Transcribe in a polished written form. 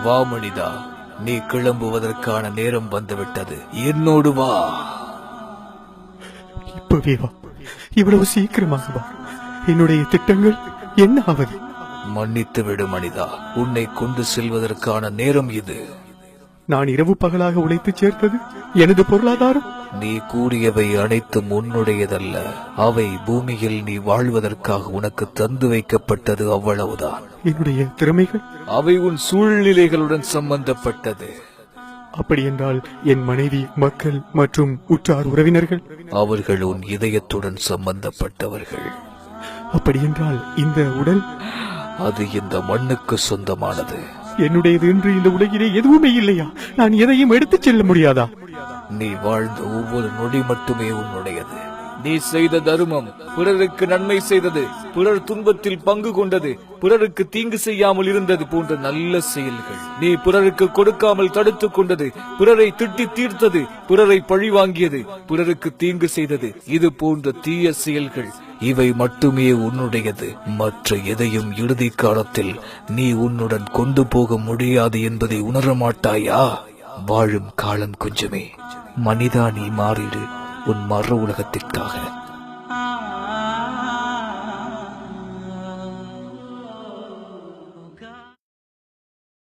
வா மனிதா, நீ கிளம்புவதற்கான நேரம் வந்துவிட்டது. என்னோடு வா. இப்பவே வா. இவ்வளவு சீக்கிரமாக வா. என்னுடைய திட்டங்கள் என்ன ஆவது? மன்னித்து விடு மனிதா, உன்னை கொண்டு செல்வதற்கான நேரம் இது. நான் இரவு பகலாக உழைத்து சேர்த்தது எனது பொருளாதாரம். நீ கூறியவை அனைத்தும் உன்னுடையதல்ல. அவை பூமியில் நீ வாழ்வதற்காக உனக்கு தந்து வைக்கப்பட்டது, அவ்வளவுதான். என்னுடைய திறமைகள்? அவை உன் சூழ்நிலைகளுடன் சம்பந்தப்பட்டது. அப்படி என்றால் என் மனைவி, மக்கள் மற்றும் உற்றார் உறவினர்கள்? அவர்கள் உன் இதயத்துடன் சம்பந்தப்பட்டவர்கள். அப்படி என்றால் இந்த உடல்? அது இந்த மண்ணுக்கு சொந்தமானது. என்னுடையது என்று இந்த உலகிலே எதுவுமே இல்லையா? நான் எதையும் எடுத்துச் செல்ல முடியாதா? நீ வாழ்ந்த ஒவ்வொரு நொடி மட்டுமே உன்னுடையது. நீ செய்த தர்மம், பிறருக்கு நன்மை செய்தது, பிறர் துன்பத்தில் பங்கு கொண்டது, பிறருக்கு தீங்கு செய்யாமல் இருந்தது போன்ற நல்ல செயல்கள், நீ பிறருக்கு கொடுக்காமல் தடுத்துக் கொண்டது, பிறரை திட்டி தீர்த்தது, பிறரை பழி வாங்கியது, பிறருக்கு தீங்கு செய்தது, இது போன்ற தீய செயல்கள், இவை மட்டுமே உன்னுடையது. மற்ற எதையும் இறுதி காலத்தில் நீ உன்னுடன் கொண்டு போக முடியாது என்பதை உணரமாட்டாயா? வாழும் காலம் கொஞ்சமே. மனிதா, நீ மாறிடு உன் மறு உலகத்திற்காக.